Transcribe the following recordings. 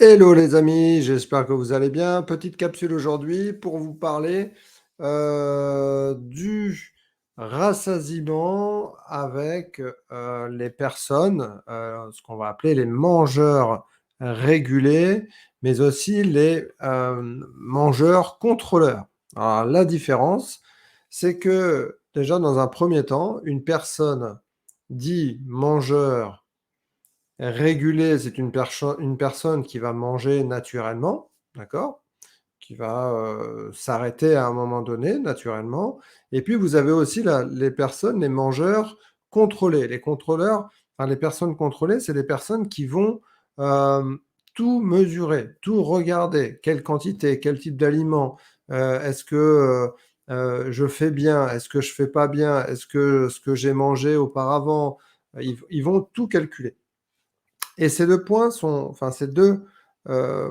Hello les amis, j'espère que vous allez bien. Petite capsule aujourd'hui pour vous parler du rassasiement avec les personnes, ce qu'on va appeler les mangeurs régulés, mais aussi les mangeurs contrôleurs. Alors la différence, c'est que déjà dans un premier temps, une personne dit mangeur régulé, c'est une personne qui va manger naturellement, d'accord? Qui va, s'arrêter à un moment donné naturellement et puis vous avez aussi les personnes, les mangeurs contrôlés. Les contrôleurs, enfin les personnes contrôlées, c'est les personnes qui vont, hem, tout mesurer, tout regarder. Quelle quantité, quel type d'aliment, est-ce que, je fais bien? Est-ce que je fais pas bien? Est-ce que ce que j'ai mangé auparavant, ils vont tout calculer. Et ces 2 points sont enfin ces 2,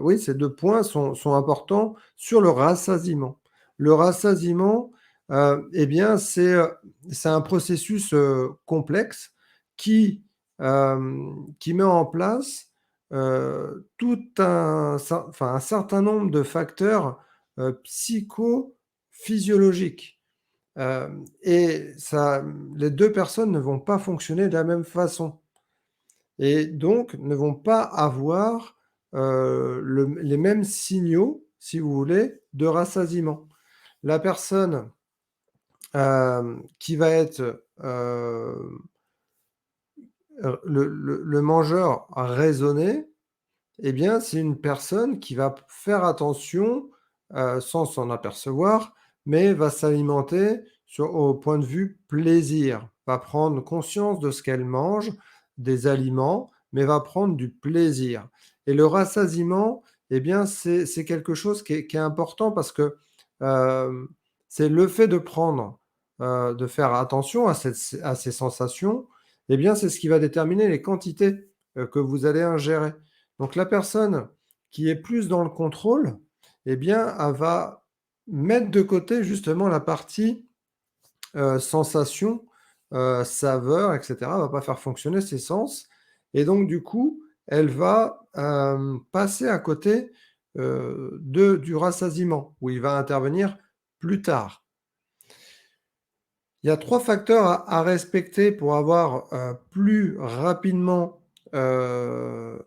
oui, ces 2 points sont importants sur le rassasiement. Le rassasiement, et bien, c'est un processus, complexe qui, qui met en place, tout un certain nombre de facteurs, psychophysiologiques. Et ça, les 2 personnes ne vont pas fonctionner de la même façon et donc ne vont pas avoir, les mêmes signaux, si vous voulez, de rassasiement. La personne, qui va être, le mangeur raisonné, eh bien, c'est une personne qui va faire attention, sans s'en apercevoir, mais va s'alimenter au point de vue plaisir. Va prendre conscience de ce qu'elle mange, des aliments, mais va prendre du plaisir. Et le rassasiement, eh bien, c'est quelque chose qui est important parce que, hem, c'est le fait de prendre, de faire attention à ces sensations, eh bien, c'est ce qui va déterminer les quantités, que vous allez ingérer. Donc la personne qui est plus dans le contrôle, eh bien, elle va mettre de côté justement la partie, sensation, saveur et cetera. Elle va pas faire fonctionner ses sens et donc du coup, elle va, passer à côté, du rassasiement où il va intervenir plus tard. Il y a 3 facteurs à respecter pour avoir, plus rapidement, la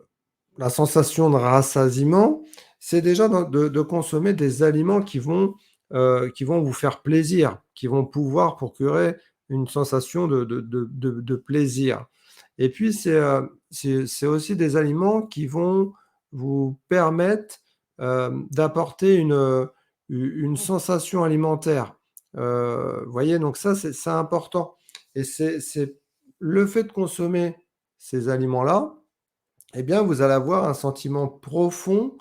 sensation de rassasiement, c'est déjà de consommer des aliments qui vont vous faire plaisir, qui vont pouvoir procurer une sensation de plaisir. Et puis c'est aussi des aliments qui vont vous permettre, d'apporter une sensation alimentaire. Vous voyez? Donc ça, c'est important et c'est le fait de consommer ces aliments-là, eh bien, vous allez avoir un sentiment profond,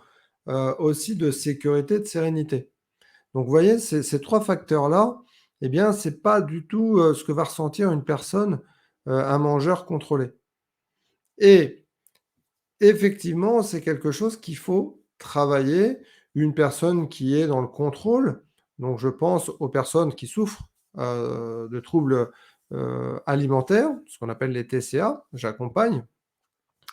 aussi de sécurité, de sérénité. Donc vous voyez, ces 3 facteurs-là, eh bien, c'est pas du tout, ce que va ressentir une personne, un mangeur contrôlé et effectivement, c'est quelque chose qu'il faut travailler. Une personne qui est dans le contrôle, donc je pense aux personnes qui souffrent, de troubles, alimentaires, ce qu'on appelle les TCA. J'accompagne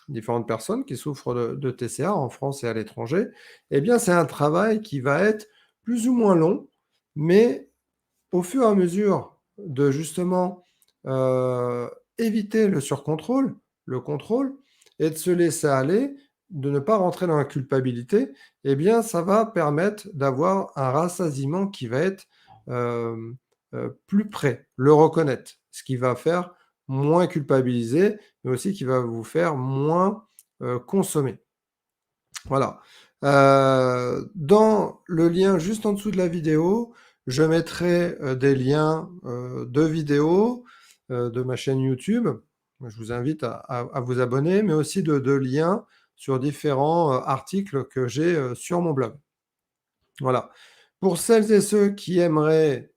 différentes personnes qui souffrent de TCA en France et à l'étranger, eh bien, c'est un travail qui va être plus ou moins long, mais au fur et à mesure de justement, heu, éviter le surcontrôle, le contrôle et de se laisser aller, de ne pas rentrer dans la culpabilité, eh bien, ça va permettre d'avoir un rassasiement qui va être, hem, plus près, le reconnaître. Ce qui va faire moins culpabiliser, mais aussi qui va vous faire moins, consommer. Voilà. Dans le lien juste en dessous de la vidéo, je mettrai, des liens, de vidéos, de ma chaîne YouTube. Je vous invite à vous abonner, mais aussi de liens sur différents, articles que j'ai, sur mon blog. Voilà. Pour celles et ceux qui aimeraient,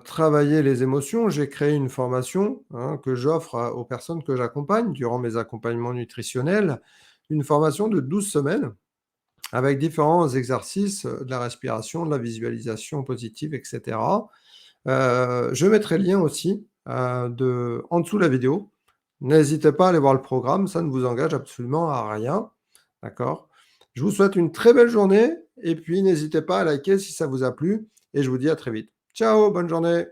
travailler les émotions, j'ai créé une formation, hein, que j'offre aux personnes que j'accompagne durant mes accompagnements nutritionnels. Une formation de 12 semaines avec différents exercices, de la respiration, de la visualisation positive et cetera. Je mettrai le lien aussi, en dessous de la vidéo. N'hésitez pas à aller voir le programme, ça ne vous engage absolument à rien, d'accord? Je vous souhaite une très belle journée et puis n'hésitez pas à liker si ça vous a plu et je vous dis à très vite. Ciao, bonne journée.